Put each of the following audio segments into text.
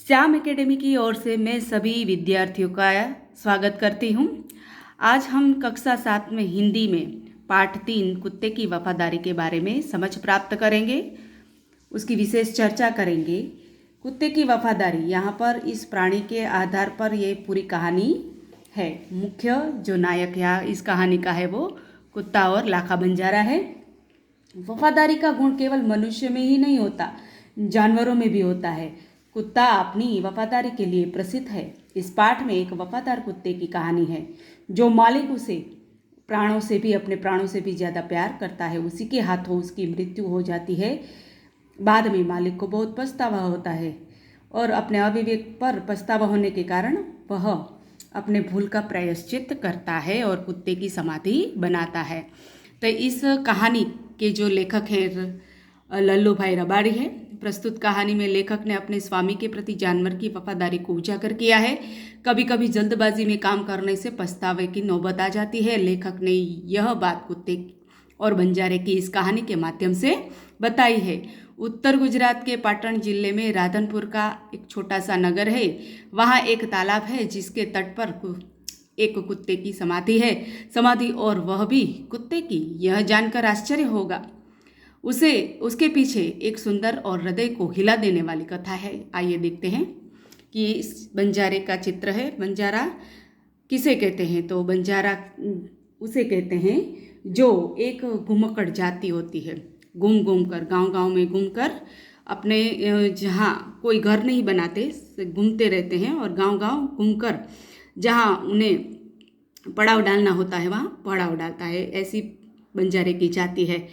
Shyam academy की ओर से मैं सभी विद्यार्थियों का स्वागत करती हूँ। आज हम कक्षा 7 में हिंदी में पाठ 3 कुत्ते की वफादारी के बारे में समझ प्राप्त करेंगे। उसकी विशेष चर्चा करेंगे। कुत्ते की वफादारी, यहाँ पर इस प्राणी के आधार पर ये पूरी कहानी है। मुख्य जो नायक यहाँ इस कहानी का है वो कुत्ता और लाखा बंजारा है। वफादारी का गुण केवल मनुष्य में ही नहीं होता, जानवरों में भी होता है। कुत्ता अपनी वफादारी के लिए प्रसिद्ध है। इस पाठ में एक वफादार कुत्ते की कहानी है जो मालिक उसे अपने प्राणों से भी ज़्यादा प्यार करता है। उसी के हाथों उसकी मृत्यु हो जाती है। बाद में मालिक को बहुत पछतावा होता है और अपने अविवेक पर पछतावा होने के कारण वह अपने भूल का प्रायश्चित करता है और कुत्ते की समाधि बनाता है। तो इस कहानी के जो लेखक हैं लल्लू भाई रबाड़ी है। प्रस्तुत कहानी में लेखक ने अपने स्वामी के प्रति जानवर की वफादारी को उजागर किया है। कभी कभी जल्दबाजी में काम करने से पछतावे की नौबत आ जाती है। लेखक ने यह बात कुत्ते और बंजारे की इस कहानी के माध्यम से बताई है। उत्तर गुजरात के पाटण जिले में राधनपुर का एक छोटा सा नगर है। वहाँ एक तालाब है जिसके तट पर एक कुत्ते की समाधि और वह भी कुत्ते की। यह जानकर आश्चर्य होगा। उसके पीछे एक सुंदर और हृदय को हिला देने वाली कथा है। आइए देखते हैं कि इस बंजारे का चित्र है। बंजारा किसे कहते हैं? तो बंजारा उसे कहते हैं जो एक घुमक्कड़ जाति होती है। घूम कर गांव में घूमकर अपने जहाँ कोई घर नहीं बनाते, घूमते रहते हैं और गांव घूमकर जहाँ उन्हें पड़ाव डालना होता है वहाँ पड़ाव डालता है। ऐसी बंजारे की जाति है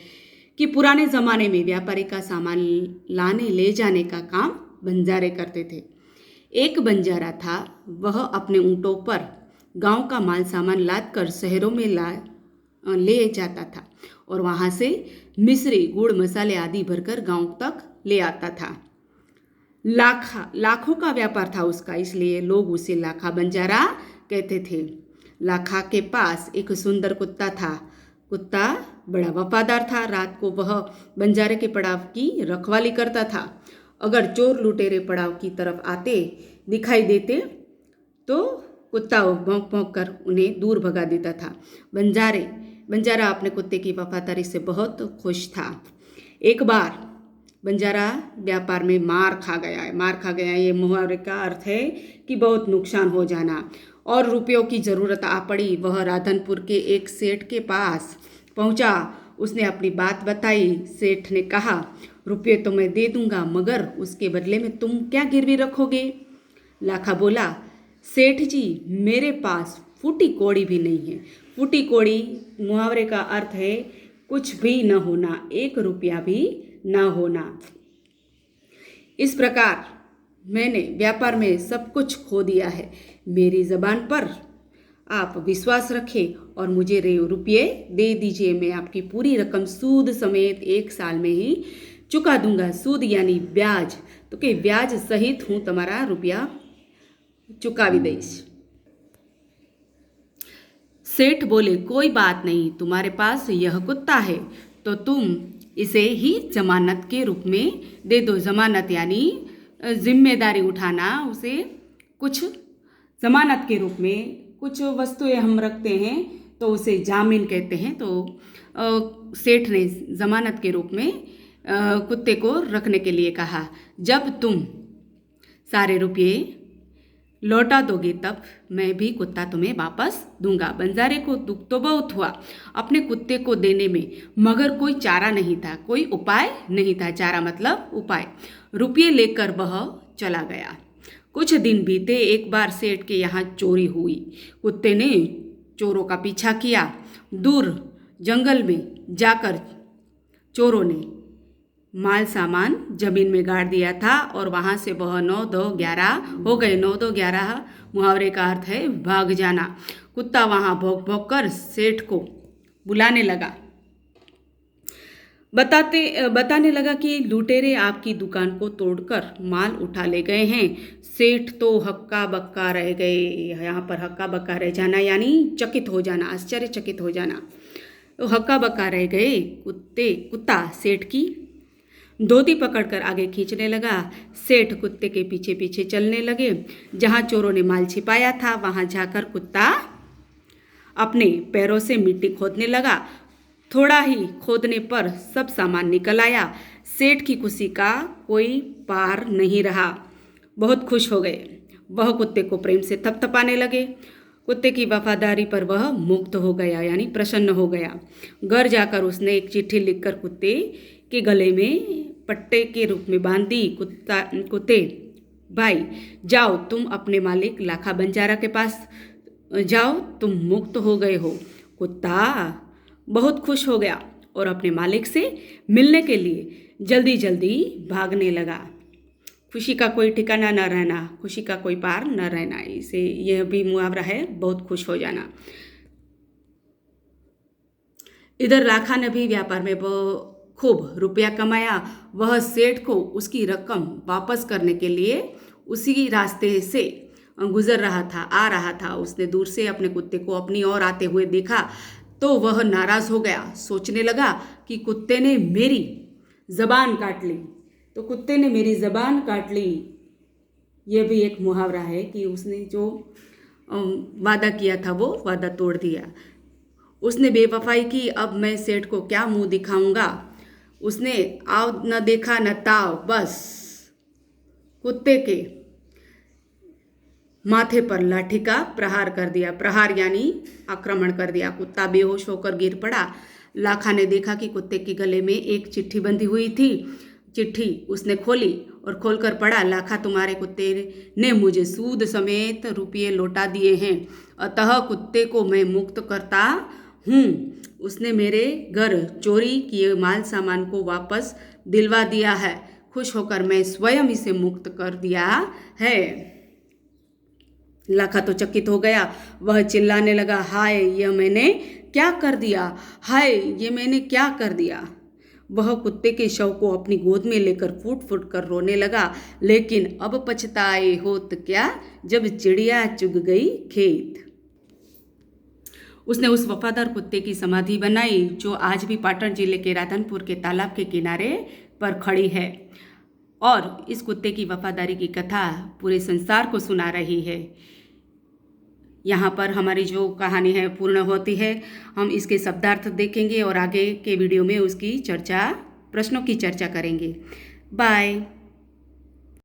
कि पुराने ज़माने में व्यापारी का सामान लाने ले जाने का काम बंजारे करते थे। एक बंजारा था, वह अपने ऊँटों पर गांव का माल सामान लाद कर शहरों में ले जाता था और वहाँ से मिश्री, गुड़, मसाले आदि भरकर गांव तक ले आता था। लाखों का व्यापार था उसका, इसलिए लोग उसे लाखा बंजारा कहते थे। लाखा के पास एक सुंदर कुत्ता था। कुत्ता बड़ा वफादार था। रात को वह बंजारे के पड़ाव की रखवाली करता था। अगर चोर लुटेरे पड़ाव की तरफ आते दिखाई देते तो कुत्ता भौंक भौंक कर उन्हें दूर भगा देता था। बंजारा अपने कुत्ते की वफादारी से बहुत खुश था। एक बार बंजारा व्यापार में मार खा गया। ये मुहावरे का अर्थ है कि बहुत नुकसान हो जाना और रुपयों की ज़रूरत आ पड़ी। वह राधनपुर के एक सेठ के पास पहुंचा। उसने अपनी बात बताई। सेठ ने कहा, रुपये तो मैं दे दूंगा, मगर उसके बदले में तुम क्या गिरवी रखोगे? लाखा बोला, सेठ जी, मेरे पास फूटी कौड़ी भी नहीं है। फूटी कौड़ी मुहावरे का अर्थ है कुछ भी न होना, 1 रुपया भी न होना। इस प्रकार मैंने व्यापार में सब कुछ खो दिया है। मेरी ज़बान पर आप विश्वास रखें और मुझे रुपये दे दीजिए। मैं आपकी पूरी रकम सूद समेत 1 साल में ही चुका दूंगा। सूद यानी ब्याज, तो कि ब्याज सहित हूँ तुम्हारा रुपया चुकावी दईश। सेठ बोले, कोई बात नहीं, तुम्हारे पास यह कुत्ता है तो तुम इसे ही जमानत के रूप में दे दो। जमानत यानी जिम्मेदारी उठाना। उसे कुछ जमानत के रूप में कुछ वस्तुएं हम रखते हैं तो उसे जामीन कहते हैं। तो सेठ ने जमानत के रूप में कुत्ते को रखने के लिए कहा। जब तुम सारे रुपये लौटा दोगे तब मैं भी कुत्ता तुम्हें वापस दूंगा। बंजारे को दुख तो बहुत हुआ अपने कुत्ते को देने में, मगर कोई चारा नहीं था, कोई उपाय नहीं था। चारा मतलब उपाय। रुपये लेकर वह चला गया। कुछ दिन बीते। एक बार सेठ के यहाँ चोरी हुई। कुत्ते ने चोरों का पीछा किया। दूर जंगल में जाकर चोरों ने माल सामान जमीन में गाड़ दिया था और वहाँ से वह 9, 2, 11 हो गए। 9, 2, 11 मुहावरे का अर्थ है भाग जाना। कुत्ता वहाँ भौंक भौंक कर सेठ को बुलाने लगा। बताने लगा कि लुटेरे आपकी दुकान को तोड़कर माल उठा ले गए हैं। सेठ तो हक्का बक्का रह गए। यहाँ पर हक्का बक्का रह जाना यानी चकित हो जाना, आश्चर्यचकित हो जाना। तो हक्का बक्का रह गए। कुत्ता सेठ की धोती पकड़कर आगे खींचने लगा। सेठ कुत्ते के पीछे पीछे चलने लगे। जहाँ चोरों ने माल छिपाया था वहाँ जाकर कुत्ता अपने पैरों से मिट्टी खोदने लगा। थोड़ा ही खोदने पर सब सामान निकल आया। सेठ की खुशी का कोई पार नहीं रहा। बहुत खुश हो गए। वह कुत्ते को प्रेम से थपथपाने लगे। कुत्ते की वफादारी पर वह मुक्त हो गया, यानी प्रसन्न हो गया। घर जाकर उसने एक चिट्ठी लिखकर कुत्ते के गले में पट्टे के रूप में बांध दी। कुत्ते भाई, जाओ तुम अपने मालिक लाखा बंजारा के पास जाओ, तुम मुक्त हो गए हो। कुत्ता बहुत खुश हो गया और अपने मालिक से मिलने के लिए जल्दी जल्दी भागने लगा। खुशी का कोई ठिकाना न रहना, खुशी का कोई पार न रहना, इसे यह भी मुहावरा है, बहुत खुश हो जाना। इधर लाखा ने भी व्यापार में खूब रुपया कमाया। वह सेठ को उसकी रकम वापस करने के लिए उसी रास्ते से गुजर रहा था, आ रहा था। उसने दूर से अपने कुत्ते को अपनी ओर आते हुए देखा तो वह नाराज हो गया। सोचने लगा कि कुत्ते ने मेरी जबान काट ली, तो कुत्ते ने मेरी जबान काट ली। यह भी एक मुहावरा है कि उसने जो वादा किया था वो वादा तोड़ दिया। उसने बेवफाई की, अब मैं सेठ को क्या मुंह दिखाऊंगा। उसने आव न देखा न ताव, बस कुत्ते के माथे पर लाठी का प्रहार कर दिया। प्रहार यानी आक्रमण कर दिया। कुत्ता बेहोश होकर गिर पड़ा। लाखा ने देखा कि कुत्ते के गले में एक चिट्ठी बंधी हुई थी। चिट्ठी उसने खोली और खोलकर पढ़ा, लाखा तुम्हारे कुत्ते ने मुझे सूद समेत रुपये लौटा दिए हैं, अतः कुत्ते को मैं मुक्त करता हूँ। उसने मेरे घर चोरी किए माल सामान को वापस दिलवा दिया है। खुश होकर मैं स्वयं इसे मुक्त कर दिया है। लाखा तो चकित हो गया। वह चिल्लाने लगा, हाय यह मैंने क्या कर दिया, हाय ये मैंने क्या कर दिया। वह कुत्ते के शव को अपनी गोद में लेकर फूट फूट कर रोने लगा। लेकिन अब पछताए होत क्या, जब चिड़िया चुग गई खेत। उसने उस वफादार कुत्ते की समाधि बनाई जो आज भी पाटन जिले के राधनपुर के तालाब के किनारे पर खड़ी है और इस कुत्ते की वफादारी की कथा पूरे संसार को सुना रही है। यहाँ पर हमारी जो कहानी है पूर्ण होती है। हम इसके शब्दार्थ देखेंगे और आगे के वीडियो में उसकी चर्चा, प्रश्नों की चर्चा करेंगे। बाय।